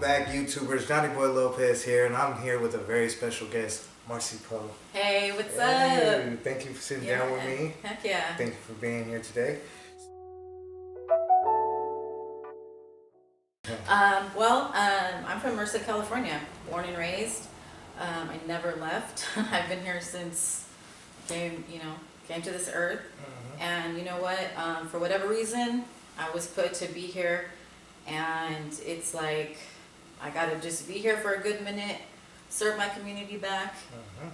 back, YouTubers. Johni Boi Lopez here, and I'm here with a very special guest, Marcy Poe. Hey, what's up? Thank you for sitting down with me. Heck yeah. Thank you for being here today. I'm from Merced, California, born and raised. I never left. I've been here since came to this earth. And you know what? For whatever reason, I was put to be here, and it's like I gotta just be here for a good minute, serve my community back,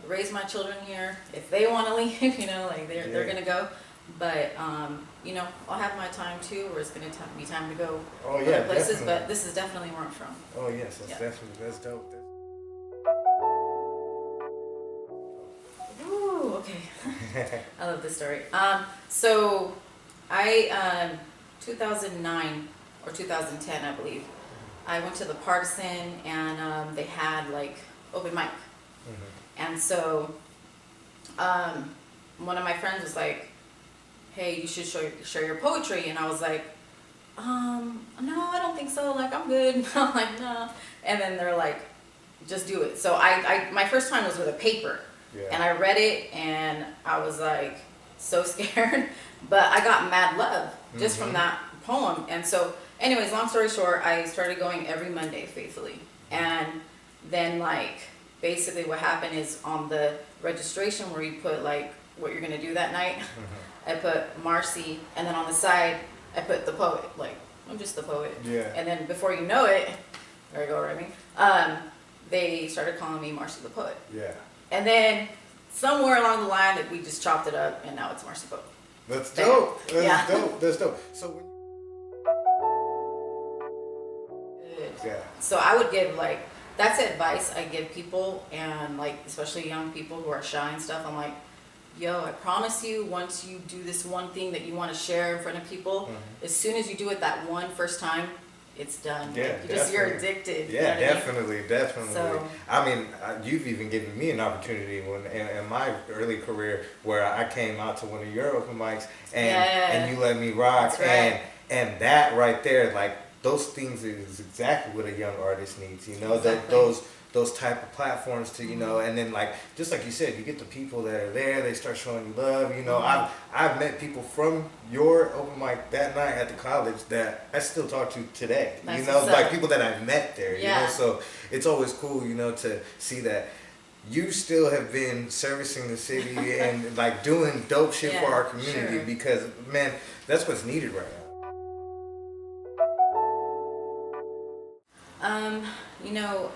raise my children here. If they want to leave, they're gonna go. But I'll have my time too, where it's gonna be time to go other places. Definitely. But this is definitely where I'm from. Oh yes, that's dope. Ooh, okay. I love this story. So I 2009 or 2010, I believe, I went to the Partisan, and they had like open mic, and so one of my friends was like, hey, you should share your poetry. And I was like, no, I don't think so. Like, I'm good. I'm like, no. And then they're like, just do it. So I my first time was with a paper. And I read it, and I was like so scared. But I got mad love just from that poem. And so anyways, long story short, I started going every Monday faithfully. And then like basically what happened is on the registration where you put like what you're going to do that night, I put Marcy, and then on the side I put the poet, like I'm just the poet. And then before you know it, there you go, right? They started calling me Marcy the poet. And then somewhere along the line that we just chopped it up, and now it's Marcy Poe. That's dope. That's dope. So So I would give like, that's advice I give people, and like especially young people who are shy and stuff. I'm like, yo, I promise you, once you do this one thing that you want to share in front of people, as soon as you do it that one first time, it's done. You're addicted. Yeah, you know definitely. So, I mean, you've even given me an opportunity in my early career where I came out to one of your open mics, and you let me rock. That's right. And that right there, like those things is exactly what a young artist needs. Those type of platforms to and then like just like you said, you get the people that are there, they start showing you love. I've met people from your open mic that night at the college that I still talk to today. Like people that I've met there. So it's always cool to see that you still have been servicing the city and like doing dope shit for our community, because man, that's what's needed right now.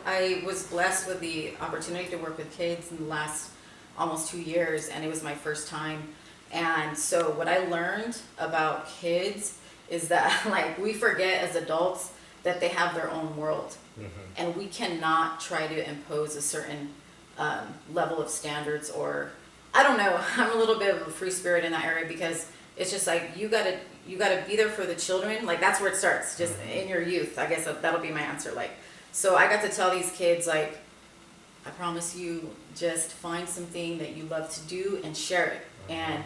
I was blessed with the opportunity to work with kids in the last almost 2 years, and it was my first time. And so what I learned about kids is that like we forget as adults that they have their own world, and we cannot try to impose a certain level of standards, or I don't know. I'm a little bit of a free spirit in that area, because it's just like you gotta be there for the children. Like that's where it starts, just in your youth. I guess that'll be my answer. Like, so I got to tell these kids, like, I promise you, just find something that you love to do and share it. And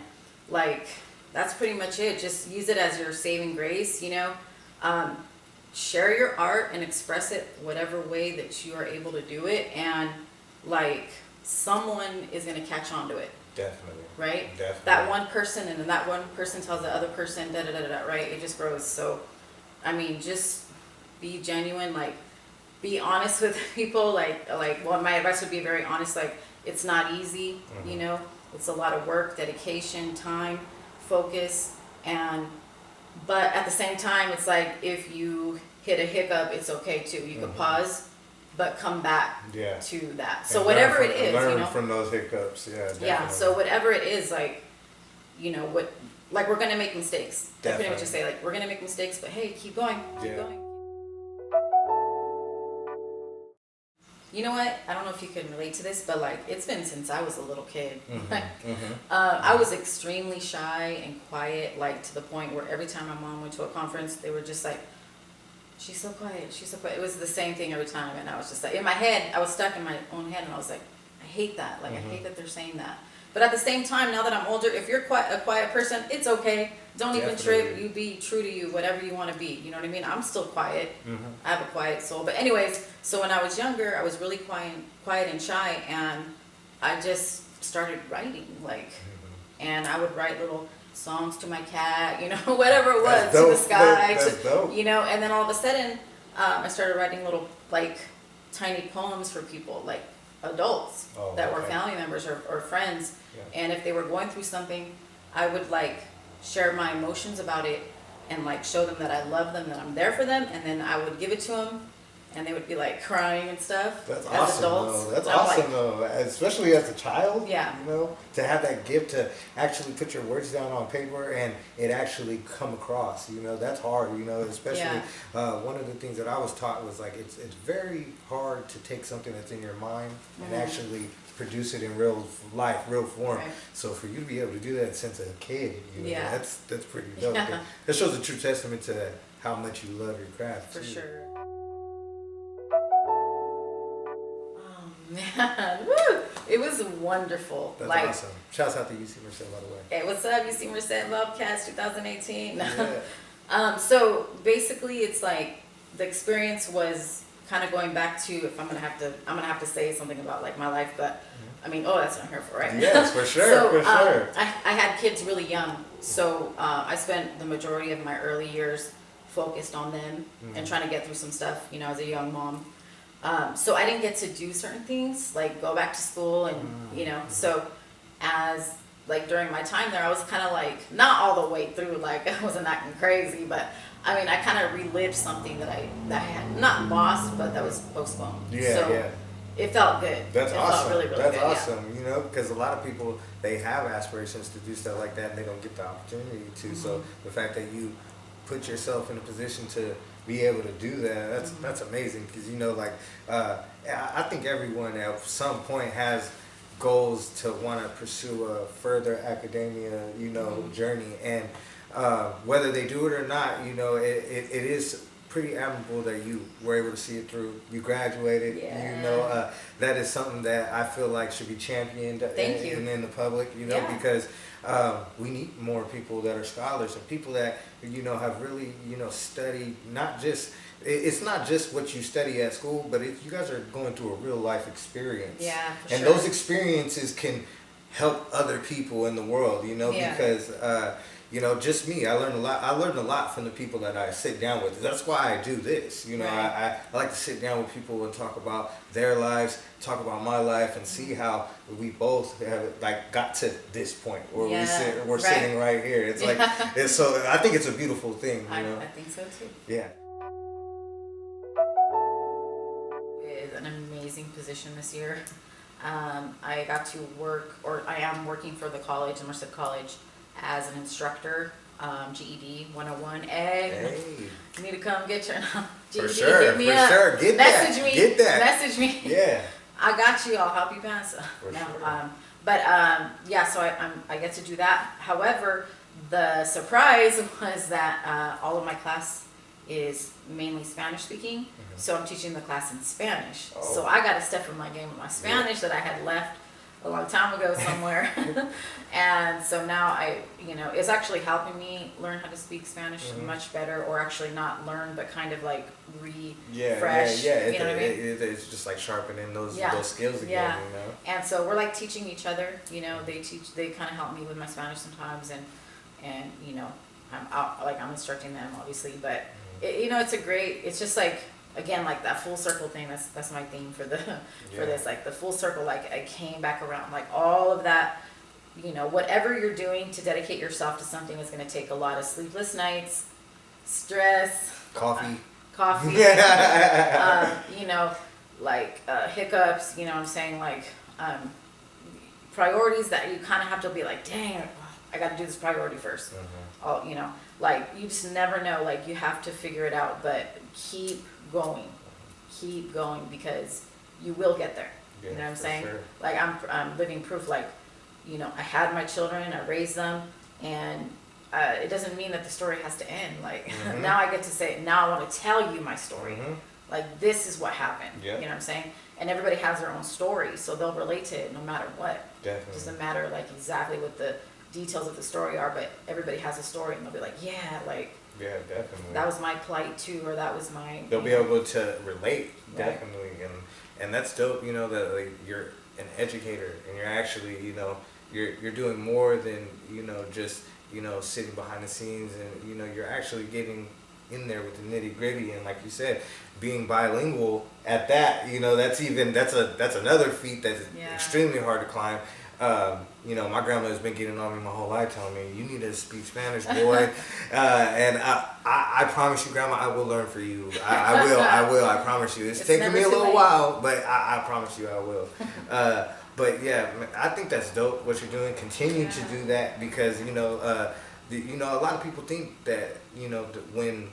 like that's pretty much it. Just use it as your saving grace. Share your art and express it whatever way that you are able to do it, and like someone is gonna catch on to it. Definitely. Right? Definitely. That one person, and then that one person tells the other person, right? It just grows. So, I mean, just be genuine, like, be honest with people. Well, my advice would be very honest. Like, it's not easy, it's a lot of work, dedication, time, focus, but at the same time, it's like, if you hit a hiccup, it's okay too. You can pause, but come back to that. So whatever it is, learn from those hiccups. Definitely. So whatever it is, like, like we're gonna make mistakes. That's pretty much just say, like, we're gonna make mistakes, but hey, keep going, keep going. You know what? I don't know if you can relate to this, but like it's been since I was a little kid. I was extremely shy and quiet, like to the point where every time my mom went to a conference, they were just like, she's so quiet, she's so quiet. It was the same thing every time, and I was just like, in my head, I was stuck in my own head, and I was like, I hate that. Like, I hate that they're saying that. But at the same time, now that I'm older, if you're a quiet person, it's okay. Don't even trip. You be true to you, whatever you want to be. You know what I mean? I'm still quiet. I have a quiet soul. But anyways, so when I was younger, I was really quiet and shy, and I just started writing, like, and I would write little songs to my cat, you know, whatever it was, to the sky, you know, and then all of a sudden, I started writing little, like, tiny poems for people, like adults that were family members or friends, and if they were going through something, I would, like, share my emotions about it and, like, show them that I love them, that I'm there for them, and then I would give it to them, and they would be, like, crying and stuff. That's as awesome, adults. though. That's awesome, like, though. Especially as a child. Yeah. You know, to have that gift to actually put your words down on paper and it actually come across. You know, that's hard. You know, especially one of the things that I was taught was, like, it's very hard to take something that's in your mind and actually produce it in real life, real form. Right. So for you to be able to do that since a kid, you know, that's pretty dope. Yeah. That shows a true testament to how much you love your craft. For sure. Man, woo! It was wonderful. That's like, awesome. Shouts out to UC Merced, by the way. Hey, what's up, UC Merced Bobcats 2018? Yeah. So basically, it's like the experience was kind of going back to, if I'm gonna have to say something about, like, my life, but I mean, that's what I'm here for, right? Yes, for sure. So, for sure. I had kids really young, so I spent the majority of my early years focused on them and trying to get through some stuff, you know, as a young mom. So I didn't get to do certain things, like go back to school and, you know, so as, like, during my time there, I was kind of, like, not all the way through, like, I wasn't acting crazy, but I mean, I kind of relived something that I had not lost, but that was postponed. It felt good. That's awesome. Felt really, really That's good, awesome. You know, because a lot of people, they have aspirations to do stuff like that and they don't get the opportunity to. So the fact that you put yourself in a position to be able to do that, that's amazing. Because, you know, like, I think everyone at some point has goals to want to pursue a further academia, you know, journey. And whether they do it or not, you know, it is pretty admirable that you were able to see it through. You graduated, you know, that is something that I feel like should be championed in the public, you know, because we need more people that are scholars and people that, you know, have really, you know, studied, not just, it's not just what you study at school, but you guys are going through a real life experience. Yeah, for and sure. those experiences can help other people in the world, you know, because you know, just me, I learned a lot from the people that I sit down with. That's why I do this. You know, I like to sit down with people and talk about their lives, talk about my life, and see how we both have, like, got to this point where we're sitting right here. It's like, so I think it's a beautiful thing. You know? I think so too. Yeah. With an amazing position this year. I got to work, or I am working for the college, Merced College, as an instructor, GED 101. Hey, you need to come get your GED. For sure, hit me up. Sure. Get Message that. me. Get that. Message me. Yeah. I got you. I'll help you pass. For sure. So I get to do that. However, the surprise was that all of my class is mainly Spanish speaking, so I'm teaching the class in Spanish. So I got to step in my game with my Spanish that I had left a long time ago somewhere. And so now it's actually helping me learn how to speak Spanish much better, or actually not learn, but kind of like refresh. Yeah. You know what I mean? It's just like sharpening those skills again. Yeah. You know? And so we're like teaching each other. You know, they kind of help me with my Spanish sometimes, and you know, I'm instructing them obviously, but it's just like, again, like that full circle thing. That's my theme for this, like the full circle. Like I came back around, like all of that. You know, whatever you're doing to dedicate yourself to something is going to take a lot of sleepless nights, stress, coffee, you know, like hiccups. You know what I'm saying? Like priorities that you kind of have to be like, dang, I got to do this priority first. You know, like you just never know. Like you have to figure it out, but keep going, because you will get there. You know what I'm saying? Sure. Like I'm living proof. Like, you know, I had my children, I raised them, and it doesn't mean that the story has to end. Like now I get to say, now I want to tell you my story. Like, this is what happened. Yeah. You know what I'm saying? And everybody has their own story, so they'll relate to it no matter what. Definitely. It doesn't matter, like, exactly what the details of the story are, but everybody has a story, and they'll be like, yeah, like, Yeah, definitely. that was my plight too, or that was my. They'll be able to relate, Right. definitely, and that's dope. You know that like, you're an educator, and you're actually, you know, you're doing more than, you know, just, you know, sitting behind the scenes, and you know you're actually getting in there with the nitty gritty, and like you said, being bilingual at that, you know, that's another feat that's Yeah. extremely hard to climb. You know, my grandmother's been getting on me my whole life, telling me, you need to speak Spanish, boy. And I promise you, Grandma, I will learn for you. I will, I promise you. It's taking me a little while, but I promise you I will. But yeah, I think that's dope what you're doing. Continue to do that, because, you know, a lot of people think that, you know, when,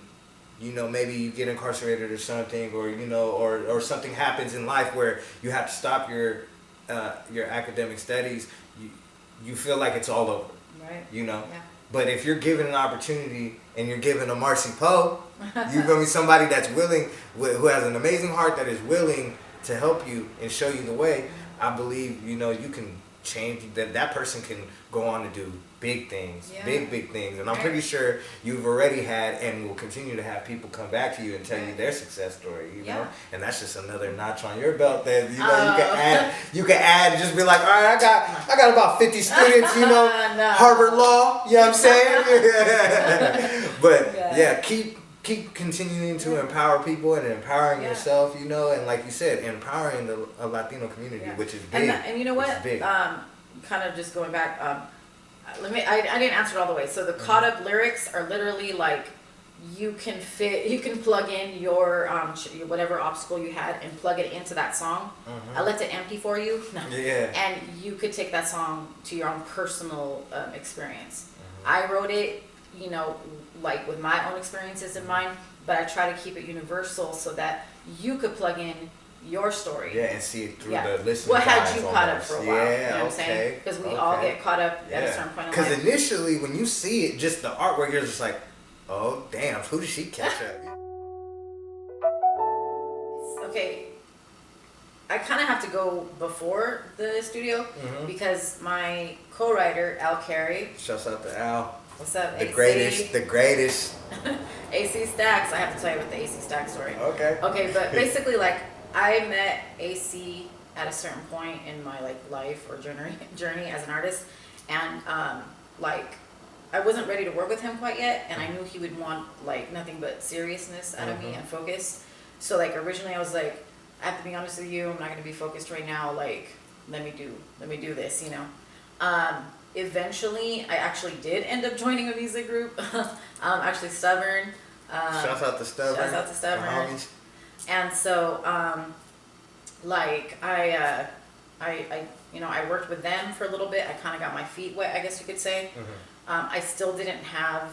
you know, maybe you get incarcerated or something, or, you know, or something happens in life where you have to stop your academic studies, you feel like it's all over, Right. you know. Yeah. But if you're given an opportunity and you're given a Marcy Poe, you're gonna be somebody that's willing, who has an amazing heart, that is willing to help you and show you the way. I believe, you know, you can change, that person can go on to do big things, Yeah. big things, and I'm Right. pretty sure you've already had and will continue to have people come back to you and tell you their success story, you know, and that's just another notch on your belt that, you know, you can add, just be like, all right, I got about 50 students, you know, No. Harvard Law, you know what I'm saying? But yeah, keep continuing to empower people and empowering yourself, you know, and like you said, empowering the Latino community, which is big. And you know what? Kind of just going back, I didn't answer it all the way. So the caught up lyrics are literally like, you can plug in your whatever obstacle you had and plug it into that song. I left it empty for you. No. Yeah. And you could take that song to your own personal experience. I wrote it, you know, like with my own experiences in mind, but I try to keep it universal so that you could plug in your story. Yeah, and see it through the listening. What had guides you caught up almost. for a while? You know what I'm saying? Because we all get caught up at a certain point in life. Because initially, when you see it, just the artwork, you're just like, oh, damn, who did she catch up? Okay, I kind of have to go before the studio because my co-writer, Al Carey. Shouts out to Al. What's up, The AC? greatest. AC Stacks. I have to tell you about the AC Stacks story. Okay. Okay, but basically, like, I met AC at a certain point in my like life or journey as an artist, and like, I wasn't ready to work with him quite yet, and I knew he would want like nothing but seriousness out of me and focus. So like originally I was like, I have to be honest with you, I'm not gonna be focused right now. Like, let me do this, you know. Eventually, I actually did end up joining a music group. Actually, Stubborn. Shouts out to Stubborn. Shouts out to Stubborn. My homies. And so, like, I you know, I worked with them for a little bit. I kind of got my feet wet, I guess you could say. I still didn't have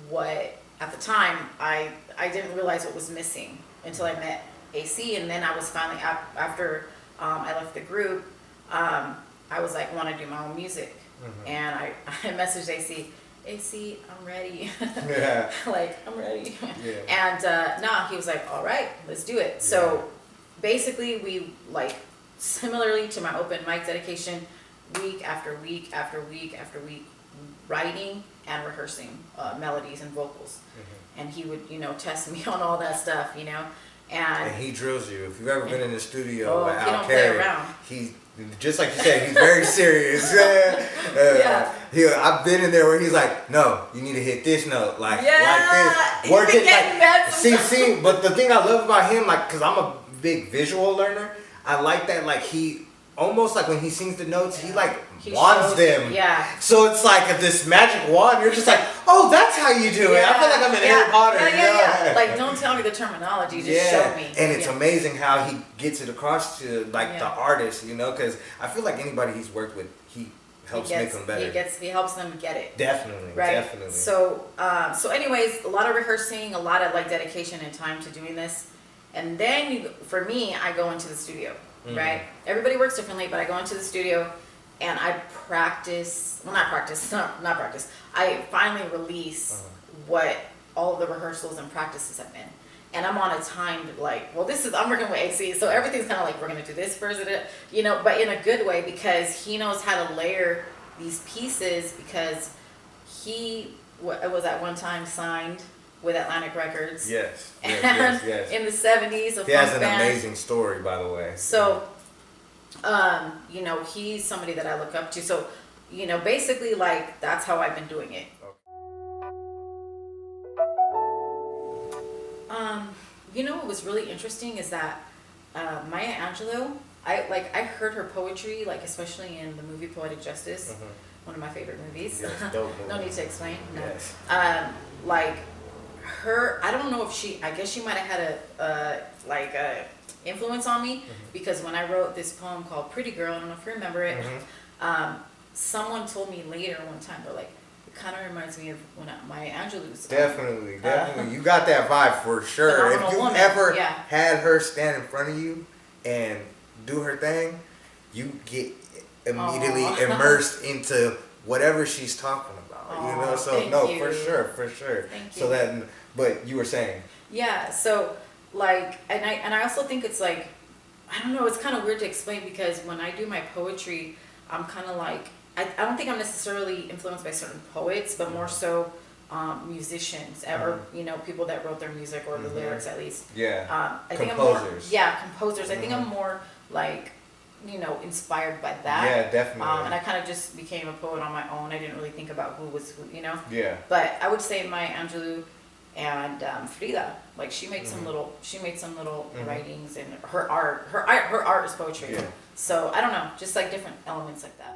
what, at the time, I didn't realize what was missing until I met AC. And then I was finally, after I left the group, I was like, want to do my own music. And I messaged AC, I'm ready. Yeah. Like, I'm ready. Yeah. And he was like, all right, let's do it. So basically we, like, similarly to my open mic dedication, week after week after week after week, writing and rehearsing melodies and vocals. And he would, you know, test me on all that stuff, you know. And he drills you. If you've ever been in the studio with he Al don't play Carey, around. he, just like you said, he's very serious. I've been in there where he's like, no, you need to hit this note, like this. Work it like, see, but the thing I love about him, like, cause I'm a big visual learner, I like that, like, he, almost like when he sings the notes, he like wands them. Yeah. So it's like this magic wand. You're just like, oh, that's how you do it. I feel like I'm in Harry Potter. Yeah. Like, don't tell me the terminology. Just show me. And it's amazing how he gets it across to like the artist, you know, because I feel like anybody he's worked with, he helps make them better. He helps them get it. Definitely. Right. Definitely. So, anyways, a lot of rehearsing, a lot of like dedication and time to doing this, and then for me, I go into the studio. Right? Everybody works differently, but I go into the studio and I practice. Well, not practice. Not practice. I finally release what all of the rehearsals and practices have been. and I'm on a timed, like, well, I'm working with AC, so everything's kind of like, we're going to do this first, you know, but in a good way, because he knows how to layer these pieces, because he was at one time signed with Atlantic Records. Yes. And Yes. in the 70s. He has an amazing story, by the way. So, you know, he's somebody that I look up to. So, you know, basically, like, that's how I've been doing it. You know what was really interesting is that Maya Angelou, I heard her poetry, like especially in the movie Poetic Justice, one of my favorite movies. Yes, dope movie. No need to explain. No. Yes. Like her, I don't know if I guess she might have had a influence on me, because when I wrote this poem called Pretty Girl, I don't know if you remember it, someone told me later one time, they're like, kind of reminds me of when Maya Angelou's. Definitely. You got that vibe for sure. If you ever had her stand in front of you and do her thing, you get immediately immersed into whatever she's talking about. You know, so no, for sure. Thank you. So that, but you were saying. Yeah. So like, and I also think it's like, I don't know, it's kind of weird to explain, because when I do my poetry, I'm kind of like, I don't think I'm necessarily influenced by certain poets, but more so musicians, or you know, people that wrote their music, or the lyrics at least. Yeah. I think composers. Composers. I think I'm more like, you know, inspired by that. Yeah, definitely. And I kind of just became a poet on my own. I didn't really think about who was who, you know. Yeah. But I would say Maya Angelou and Frida, like she made some little writings, and her art is poetry. Yeah. So I don't know, just like different elements like that.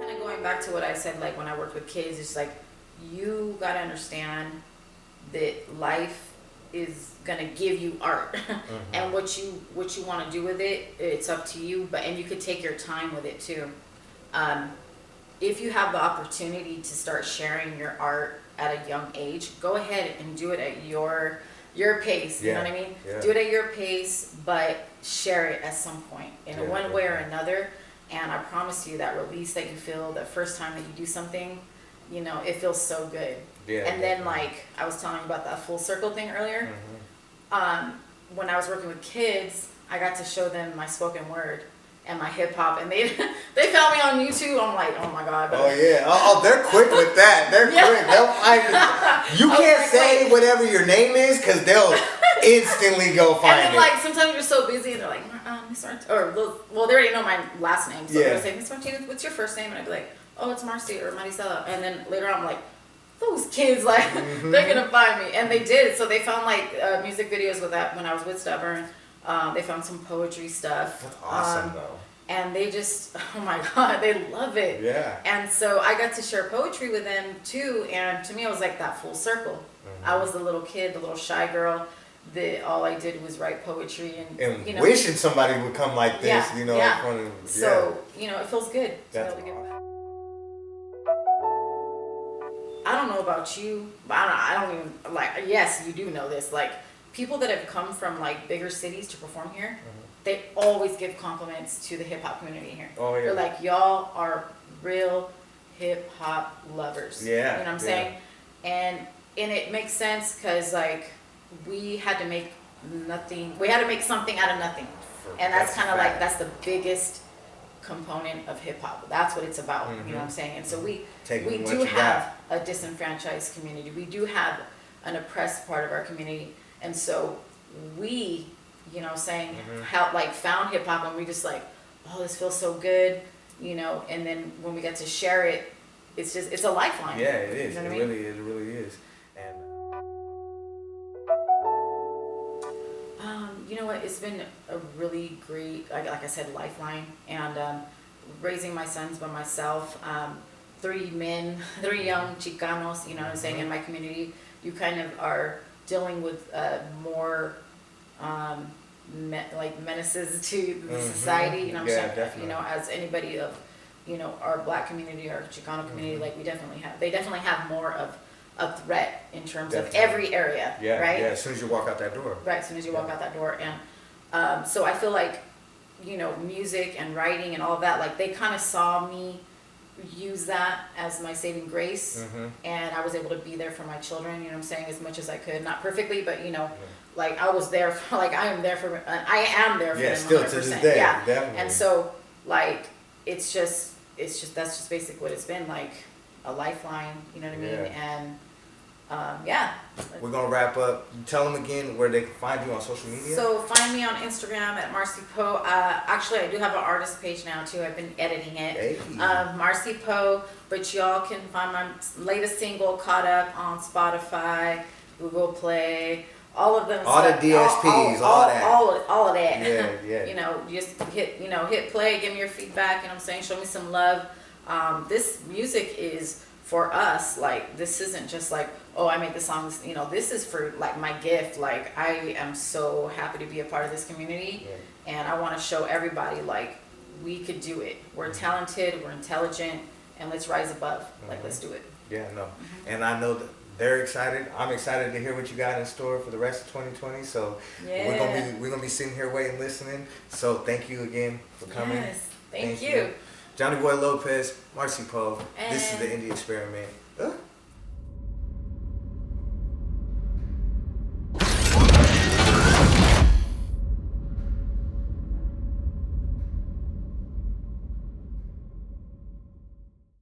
Kind of going back to what I said, like when I worked with kids, it's like, you gotta understand that life is gonna give you art, and what you want to do with it, it's up to you. And you could take your time with it too. If you have the opportunity to start sharing your art at a young age, go ahead and do it at your pace. You know what I mean? Yeah. Do it at your pace, but share it at some point in one way or another. And I promise you, that release that you feel the first time that you do something, you know, it feels so good. Yeah. And then, like I was telling you about that full circle thing earlier. When I was working with kids, I got to show them my spoken word and my hip hop, and they found me on YouTube. I'm like, oh my god. Oh yeah. Oh, they're quick with that. They're quick. They'll find it. You can't say whatever your name is, because they'll instantly go find it. And then, like, sometimes you're so busy, and they're like, Miss Martinez, or well, they already know my last name, so they'll say, Miss Martinez, what's your first name? And I'd be like, oh, it's Marcy or Maricela. And then later on, I'm like, those kids, like, they're gonna find me. And they did. So they found like music videos with that when I was with Stubborn. They found some poetry stuff. That's awesome, though. And they just, oh my god, they love it. Yeah. And so I got to share poetry with them too. And to me, it was like that full circle. I was the little kid, the little shy girl. All I did was write poetry and you know, wishing somebody would come like this, you know, in front of, So, you know, it feels good. That's to be able to get I don't know about you, but I don't even, like, yes, you do know this, like, people that have come from, like, bigger cities to perform here, they always give compliments to the hip-hop community here. Oh, yeah. They're like, y'all are real hip-hop lovers. Yeah. You know what I'm saying? And it makes sense, because, like, we had to make something out of nothing. And that's kind of like, that's the biggest component of hip hop. That's what it's about. You know what I'm saying? And so we do have a disenfranchised community. We do have an oppressed part of our community. And so we, you know, saying how, like, found hip hop, and we just like, oh, this feels so good, you know. And then when we get to share it, it's a lifeline. Yeah, it is. You know It really is. And you know what? It's been a really great, like I said, lifeline. And raising my sons by myself, 3 young Chicanos, you know what I'm saying, in my community, you kind of are dealing with more like menaces to the society, you know what I'm saying? Definitely. You know, as anybody of, you know, our black community, our Chicano community, like they definitely have more of a threat in terms of every area, right? Yeah, as soon as you walk out that door. Right, as soon as you walk out that door. And so I feel like, you know, music and writing and all of that, like, they kind of saw me use that as my saving grace, Mm-hmm. and I was able to be there for my children, you know what I'm saying, as much as I could. Not perfectly, but you know, like I was there for, like I am there for Yeah, them still 100%. to this day, Yeah. definitely. And so like it's just that's just basically what it's been, like a lifeline, you know what I mean? Yeah. And yeah. We're gonna wrap up. Tell them again where they can find you on social media. So find me on Instagram at Marcy Poe. Actually, I do have an artist page now too. I've been editing it. Hey. Marcy Poe. But y'all can find my latest single, Caught Up, on Spotify, Google Play, all of them. All the DSPs, all that. All of that. Yeah. You know, just hit play, give me your feedback, you know what I'm saying? Show me some love. This music is for us. Like, this isn't just like, oh, I made the songs, you know, this is for like my gift. Like, I am so happy to be a part of this community, and I want to show everybody like we could do it. We're talented, we're intelligent, and let's rise above. Like, let's do it. Yeah, no. And I know that they're excited. I'm excited to hear what you got in store for the rest of 2020. So we're gonna be sitting here waiting, listening. So thank you again for coming. Yes, thank you. Johni Boi Lopez, Marcy Poe. This is the Indie Experiment.